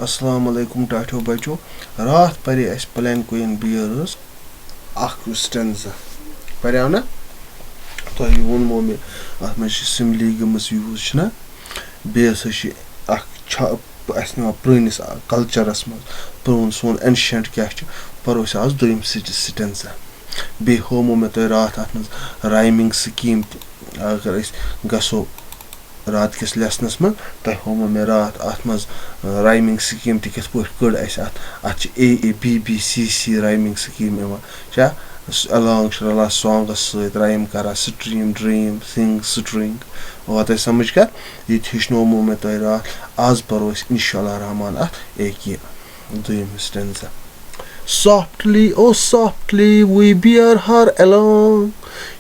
Assalamu alaikum Tato Bacho. Rath Pari as Palanquin beers stanza. Pariana? To you one moment. At my simile gamus usna. Beers a she a chop as no prunis culture as much. Prunes one ancient catch. Parosas doing stanza. Be homo meterath atmas rhyming scheme. Gaso. रात किस लेसनस में तह होमो मे रात आत मज rhyming scheme ति किस पट कड अस आत A B B C C rhyming scheme एवा छा अलोंग शरला सॉन्ग सहित राइम करा स्ट्रीम ड्रीम सिंग स्ट्रिंग और समझ कर ये हिशनो में तह रात आज परोस इंशाल्लाह रहमान एक ये दुयम stanza. Softly, oh softly, we bear her along.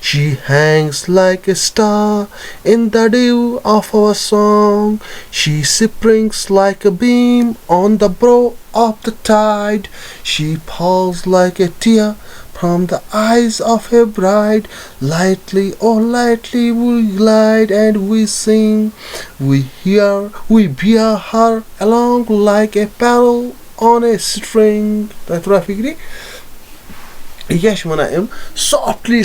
She hangs like a star in the dew of our song. She springs like a beam on the brow of the tide. She falls like a tear from the eyes of a bride. Lightly, oh lightly we glide and we sing. We bear her along like a pearl on a string. That's what I figure. Yes, when I am softly,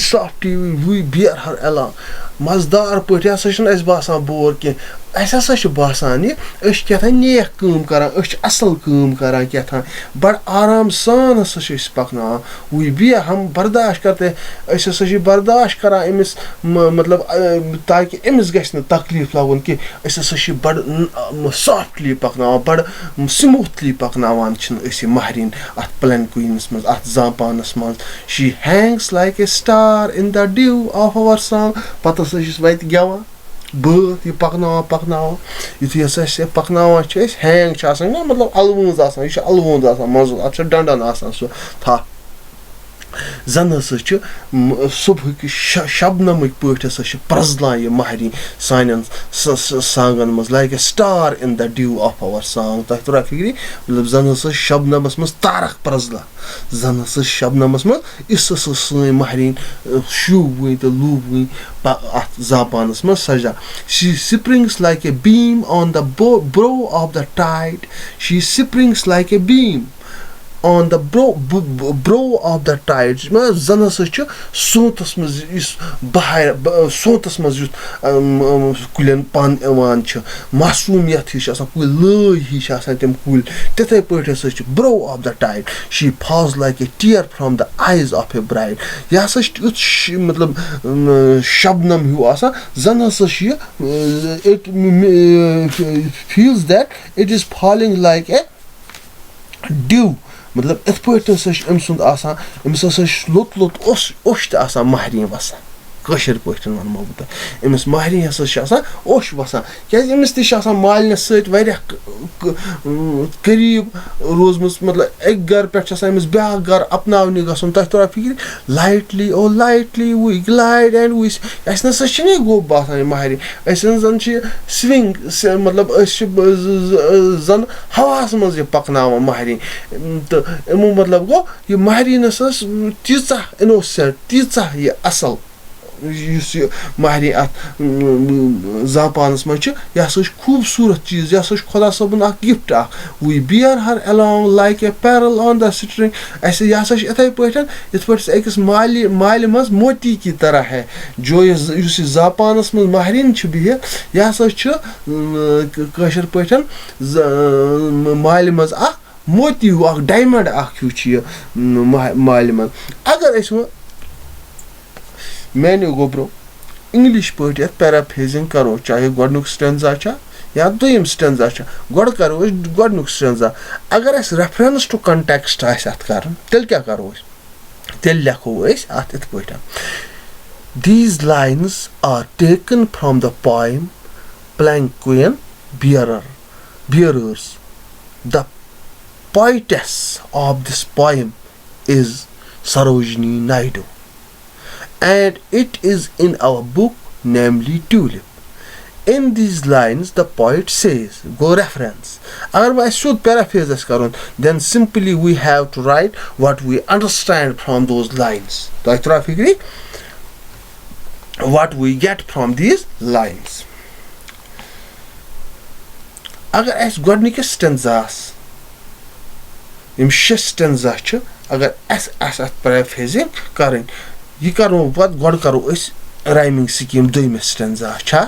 we bear her along. Mazdar put ya session as basan bor ke ऐसा सच बासान ये अश क्या नेक कम करान अश असल कम करान क्या बड़ आराम सान सच पकना वी भी हम बर्दाश्त करते अस बर्दाश्त करान अमिस मतलब ताकि अमिस गछ न तकलीफ लगन कि अस बड़ सॉफ्टली पकना बड़ स्मूथली पकनावान छन अस महरीन अत प्लैंक्विनस मज अत जापानस मज. She hangs like a star in the dew of our song पता सच वत गेवा बह यह पकनावा युथि हसा पकनावा हैंग मतलब अलवूज यह अलवूज मज अत डंडन सह था जन हसा सुबह कि शबनमिक पे हसा प्रजलान यह महरीन सान सांगन मज like a star in the dew of our song. तह तुरा फिक्री मतलब जन हसा शबनमस मज तारक प्रजला जन हसा शबनमस मज इस सन महरीन शूब तो लूब अत जापानस मज सजा. She springs like a beam on the brow of the tide. She springs like a beam on the brow of the tide. Zan hasa sotas maz is bahar sotas maz kulen pan evan masumiyat hish asan kul loy hish asan tem kul tethay pait hasa brow of the tide. She falls like a tear from the eyes of a bride. Ya hasa matlab shabnam hu asan zan hasa it feels that it is falling like a dew. मतलब इत पे अम सुंद Amish Lot Lot ओश तो महरीन वसान कशर पे वनमो बह अमिस महरीन हसा ओश वसान क्या अमिस तम मालिनस सत्या करीब रोजम मतलब एक घर पे अमिस ब्या घर अपनावने गसन. तह तुरा फिक्र lightly O lightly we glide and we अस ना गो बसान महरीन अस जन स्विंग मतलब जन हवास मज पकनावा महरीन तो इमो मतलब गो यह महरीनस तीचा इनोसेंट तीचा यह असल महरीन अत जापानस मज यह खूबसूरत चीज यह खुदा सबन gift we bear her along like a pearl on the string अस यह इथे पे अकिस माल मज मोती की तरह है जो जापानस मज महरीन बिह यह कशर पे माल मज मोती डायमंड माल मज. अगर मैंने गोब्रो इंग्लिश पे पैराफ्रेजिंग करो चाहे गोडनुक स्टेंजा या दुयम स्टेंजा गोड करो गोडनुक स्टेंजा अगर अस रेफरेंस टू कंटेक्स्ट अत कर तेल क्या करो तेल लिखो अत इत पे. These lines are taken from the poem Palanquin Bearers. The poetess of this poem is Sarojini Naidu, and it is in our book, namely Tulip. In these lines, the poet says, go reference. Agar I should paraphrase this, then simply we have to write what we understand from those lines. What we get from these lines. Agar as godnikis stanzas یِم 6 stanza چھِ اگر اَسہِ آسہِ اَتھ پیرافریزِنگ کَرٕنۍ یہِ کَرو پَتہٕ گۄڈٕ کَرو أسۍ رایمِنگ سکیٖم دوٚیمِس سٹینزا چھا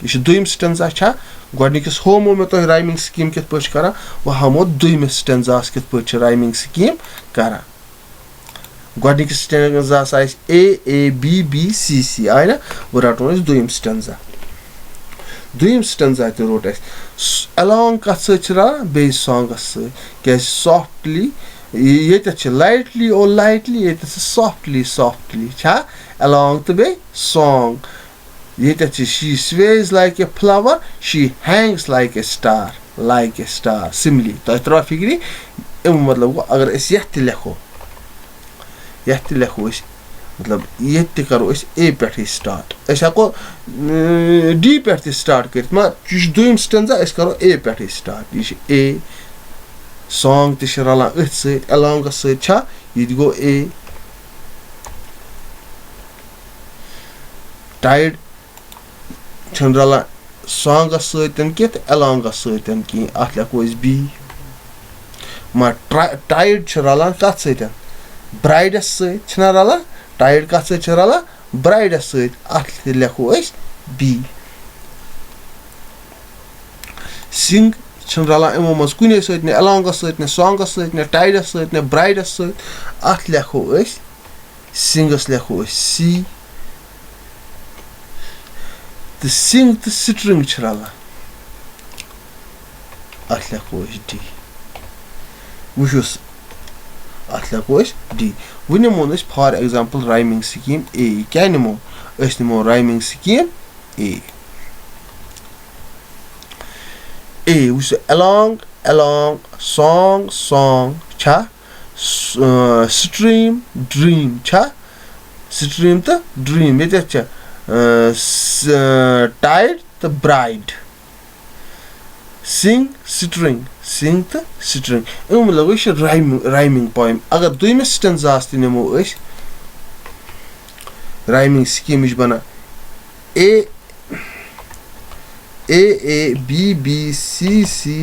یہِ چھُ دوٚیِم سٹینزا چھا گۄڈٕنِکِس ہومو مےٚ تۄہہِ رایمِنگ سکیٖم کِتھ پٲٹھۍ چھِ کران وۄنۍ ہاومو دوٚیمِس سٹینزاہَس کِتھ پٲٹھۍ چھِ رایمِنگ سکیٖم کران گۄڈٕنِکِس سٹینزاہَس آسہِ A A B B C C آیہِ نا وۄنۍ رَٹون أسۍ دوٚیِم سٹینزا دوٚیِم سٹینزا تہِ روٚٹ اَسہِ ایلانگ کَتھ سۭتۍ چھِ رَلان بیٚیہِ سانگَس سۭتۍ کیازِ سافٹلی ییٚتٮ۪تھ چھِ لایٹلی او لایٹلی ییٚتٮ۪تھ چھِ سافٹلی سافٹلی چھا ایلانگ تہٕ بیٚیہِ سانگ ییٚتٮ۪تھ چھِ she sways like a flower she hangs like a star simile تۄہہِ ترٛاو فِکرِ اَمیُک مطلب گوٚو اگر أسۍ یَتھ تہِ لیکھو أسۍ مطلب ییٚتہِ تہِ کَرو أسۍ اے پٮ۪ٹھٕے سٹاٹ أسۍ ہٮ۪کو ڈی پٮ۪ٹھ تہِ سٹاٹ کٔرِتھ مگر یہِ چھُ دوٚیِم سٹینزا أسۍ کَرو اے پٮ۪ٹھٕے سٹاٹ یہِ چھِ اے سانگ تہِ چھِ رَلان أتھۍ سۭتۍ ایلانگَس سۭتۍ چھا یہِ تہِ گوٚو اے ٹایِڈ چھِنہٕ رَلان سانگَس سۭتۍ کینٛہہ تہٕ ایلانگَس سۭتۍ کِہیٖنۍ اَتھ لیکھو أسۍ بی مگر ٹایِڈ چھِ رَلان کَتھ سۭتۍ برٛایڈَس سۭتۍ چھِنہ رَلان ٹایِڈ کَتھ سۭتۍ چھِ رَلان برٛایڈَس سۭتۍ اَتھ تہِ لیکھو أسۍ بی سِنٛگ چھِنہٕ رَلان یِمو منٛز کُنے سۭتۍ نہٕ ایلانگَس سۭتۍ نہٕ سانگَس سۭتۍ نہٕ ٹایڈَس سۭتۍ نہٕ برٛایڈَس سۭتۍ اَتھ لیکھو أسۍ سِنٛگَس لیکھو أسۍ سی تہٕ سِنٛگ تہٕ سٹرنٛگ چھِ رَلان اَتھ لیکھو أسۍ ڈی وٕچھو اَتھ لیکھو أسۍ ڈی وۄنۍ نِمو أسۍ فار ایٚگزامپٕل رایمِنگ سکیٖم اے کیٛاہ نِمو أسۍ نِمو رایمِنگ سکیٖم اے وٕچھو ایلانگ سانگ چھا سٹریٖم ڈرٛیٖم چھا سٹریٖم تہٕ ڈرٛیٖم ییٚتٮ۪تھ چھِ ٹایِڈ تہٕ برٛایڈ سِنٛگ تہٕ سٹرنٛگ اَمیُک مطلب یہِ چھِ رایمِنگ پویِم اگر دوٚیمِس سٹینزاہَس تہِ نِمو أسۍ رایمِنگ سکیٖم چھِ بَنان A B B C C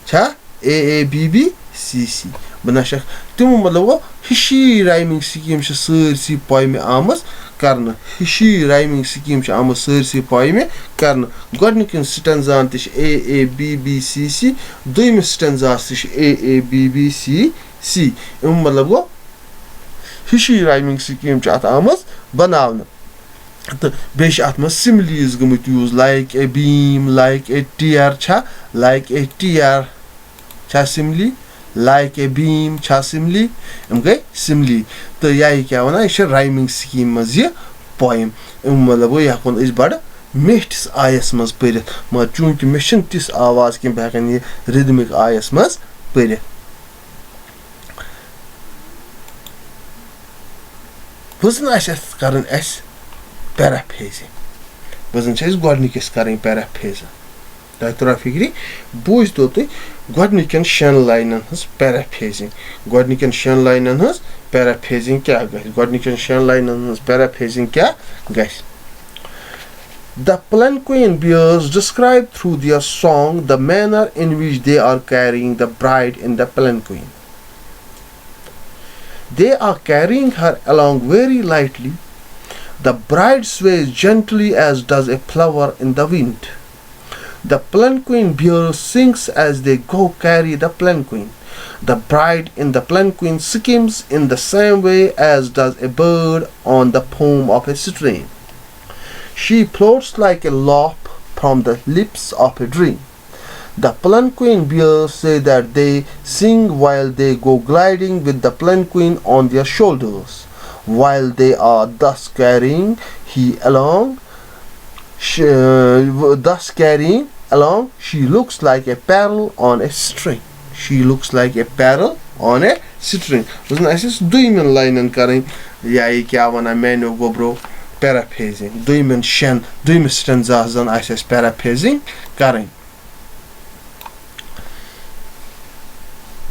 چھا A B B C C بَنان چھِ تِمو مطلب گوٚو ہِشی رایمِنگ سکیٖم چھِ سٲرسٕے پویمہِ آمٕژ کرنہٕ ہِشی رایمِنگ سکیٖم چھِ آمٕژ سٲرسٕے پویمہِ کرنہٕ گۄڈٕنِکٮ۪ن سٹینزاہَن تہِ چھِ A B B C C دوٚیمِس سٹینزاہَس تہِ چھِ A B B C C اَمیُک مطلب گوٚو ہِشی رایمِنگ سکیٖم چھِ اَتھ آمٕژ بَناونہٕ تہٕ بیٚیہِ چھِ اَتھ منٛز سِملیٖز گٔمٕتۍ uses like a beam like a tear چھا لایک اے ٹِیَر چھا سِملی لایک اے بیٖم چھا سِملی یِم گٔے سِملی تہٕ یہِ کیٛاہ وَنان یہِ چھِ رایمِنگ سکیٖم منٛز یہِ پویِم اَمیُک مطلب گوٚو یہِ ہٮ۪کون أسۍ بَڑٕ میٖٹھِس آیَس منٛز پٔرِتھ مگر چوٗنٛکہِ مےٚ چھِنہٕ تِژھ آواز کینٛہہ بہٕ ہٮ۪کَن یہِ رِدمِک آیَس منٛز پٔرِتھ وۄنۍ آسہِ اَتھ کَرٕنۍ اَسہِ پیرافریزِنگ وۄنۍ چھِ اَسہِ گۄڈٕنِکِس کَرٕنۍ پیرافریزا تۄہہِ ترٛاو فِکرِ بوٗزتو تُہۍ گۄڈٕنِکٮ۪ن 6 لاینَن ہٕنٛز پیرافریزِنگ گۄڈٕنِکٮ۪ن 6 لاینَن ہٕنٛز پیرافریزِنگ کیٛاہ گژھِ گۄڈٕنِکٮ۪ن 6 لاینَن ہٕنٛز پیرافریزِنگ کیٛاہ گژھِ The Palanquin bears describe through their song the manner in which they are carrying the bride in the palanquin. They are carrying her along very lightly. The bride sways gently as does a flower in the wind. The palanquin bearer sings as they go carry the palanquin. The bride in the palanquin skims in the same way as does a bird on the foam of a stream. She floats like a lop from the lips of a dream. The palanquin bearers say that they sing while they go gliding with the palanquin on their shoulders. While they are thus carrying along, she looks like a pearl on a string. She looks like a pearl on a string. اَسہِ ٲس دوٚیمٮ۪ن لاینَن کَرٕنۍ یا یہِ کیٛاہ وَنان میانیو گوٚبرو پیرافریزِنگ دوٚیمِس سٹینزاہَس زَن آسہِ اَسہِ پیرافریزِنگ کَرٕنۍ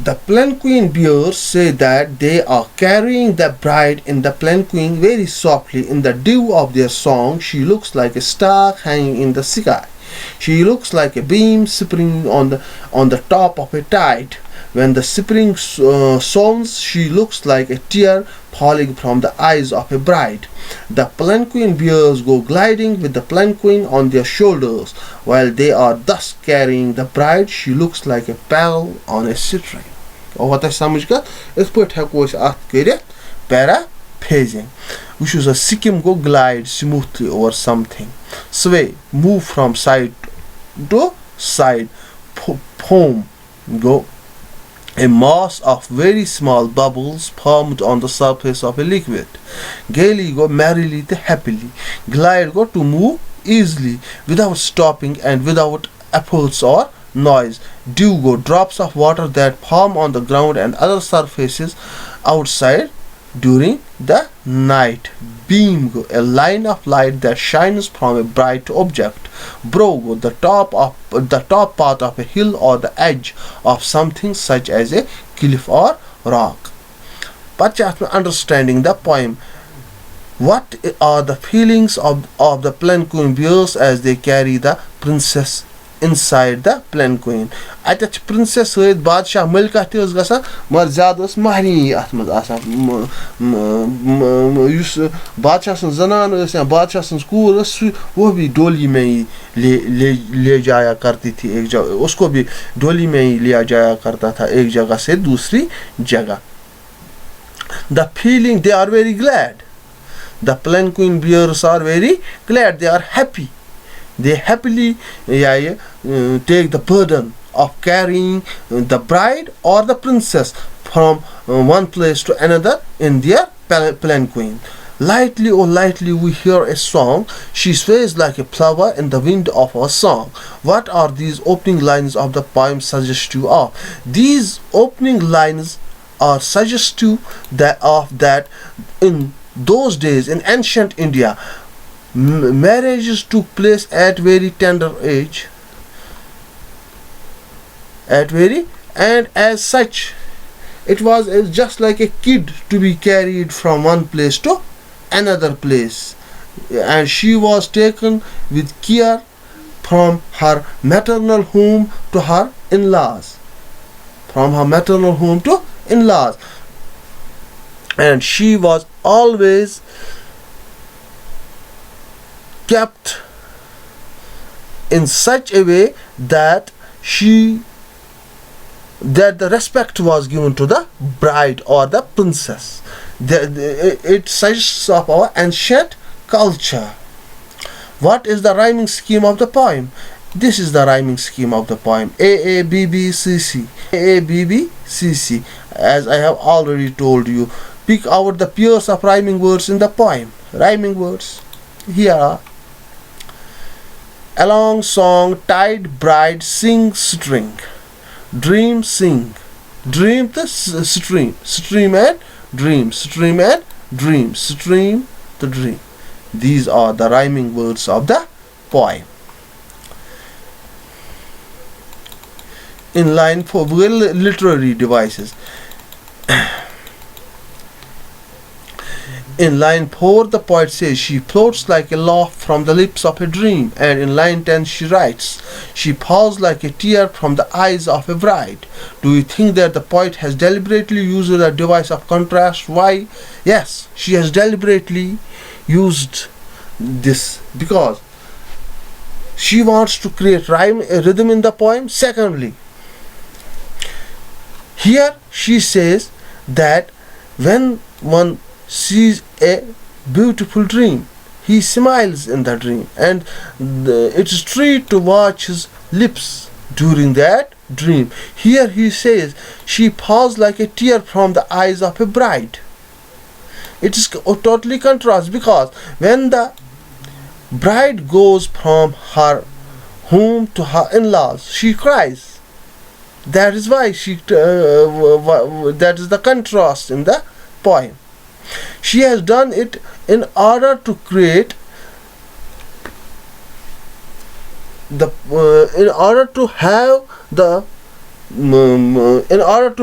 The palanquin bearers say that they are carrying the bride in the palanquin very softly. In the dew of their song, she looks like a star hanging in the sky. She looks like a beam springing on the top of a tide. When the spring sounds, she looks like a tear falling from the eyes of a bride. The palanquin bears go gliding with the palanquin on their shoulders. While they are thus carrying the bride, she looks like a pearl on a string. और वत समझ कर इस पट हेको अत कर paraphrasing. Which is a skim go glide smoothly over something. Sway, move from side to side. Foam, go. A mass of very small bubbles formed on the surface of a liquid. Gaily go, merrily, happily. Glide go, to move easily without stopping and without efforts or noise. Dew go, drops of water that form on the ground and other surfaces outside during the night. Beam go, a line of light that shines from a bright object. Brow go, the top part of a hill or the edge of something such as a cliff or rock. But understanding the poem, what are the feelings of the palanquin bears as they carry the princess inside the palanquin? At princess with Badshah Milka tis gasa, mar zyada mahni atmaz asa yus Badshah san zanan स या बादशाह संस्कूर वो भी डोली में ही ले जाया करती थी एक जगह, उसको भी डोली में ही लिया जाया करता था एक जगह से दूसरी जगह. The feeling, they are very glad. The palanquin bearers are very glad, they are happy. They happily take the burden of carrying the bride or the princess from one place to another in their palanquin. Lightly, oh lightly we hear a song. She sways like a flower in the wind of our song. What are these opening lines of the poem suggestive of? These opening lines are suggestive that in those days in ancient India, marriages took place at very tender age, and as such it was just like a kid to be carried from one place to another place, and she was taken with care from her maternal home to her in-laws, and she was always kept in such a way that the respect was given to the bride or the princess. It suggests of our ancient culture. What is the rhyming scheme of the poem? This is the rhyming scheme of the poem. A A B B C C. A A B B C C. As I have already told you, pick out the pairs of rhyming words in the poem. Rhyming words. Here are: along song, tide, bride, sing, string. Dream, sing. Dream the stream. Stream and dream. Stream and dream. Stream the dream. These are the rhyming words of the poem. In line 4, literary devices. In line 4, the poet says, she floats like a laugh from the lips of a dream. And in line 10, she writes, she falls like a tear from the eyes of a bride. Do you think that the poet has deliberately used a device of contrast? Why? Yes, she has deliberately used this because she wants to create rhythm in the poem. Secondly, here she says that when one sees a beautiful dream, he smiles in the dream, and it is treat to watch his lips during that dream. Here he says she falls like a tear from the eyes of a bride. It is totally contrast, because when the bride goes from her home to her in-laws, she cries. That is why that is the contrast in the poem. She has done it in order to create in order to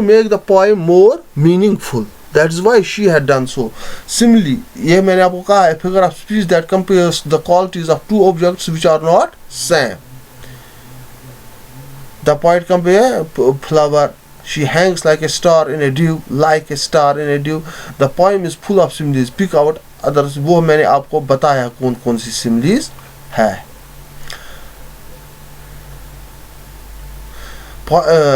make the poem more meaningful. That is why she had done so. Similarly, ये मैंने आपको कहा है, figure of speech that compares the qualities of two objects which are not same. The poet compares flower, She hangs like a star in a dew, like a star in a dew. The poem is full of similes. Pick out others. वो मैंने आपको बताया कौन कौन सी similes है.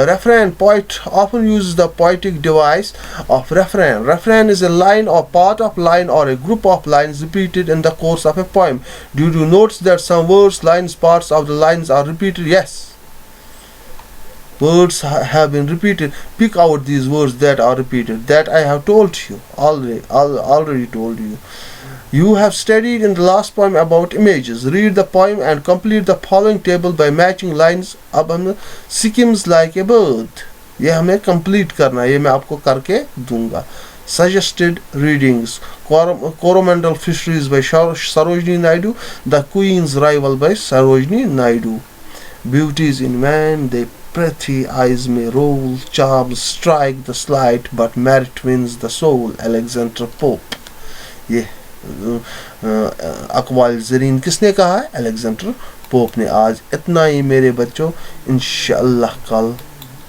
Refrain. Poet often uses the poetic device of refrain. Refrain is a line or part of line or a group of lines repeated in the course of a poem. Do you notice that some words, lines, parts of the lines are repeated? Yes. Words have been repeated. Pick out these words that are repeated. That I have told you already told you. You have studied in the last poem about images. Read the poem and complete the following table by matching lines. अब हम skims like a bird. ये हमें complete करना है. ये मैं आपको करके दूंगा. Suggested readings: Coromandel Fisheries by Sarojini Naidu. The Queen's Rival by Sarojini Naidu. Beauties in man, they pretty eyes may roll, charms strike the slight, but merit wins the soul. Alexander Pope. ये अकवाल ज़रीन किसने कहा है? Alexander pope ने. आज इतना ही मेरे बच्चों. इंशाअल्लाह कल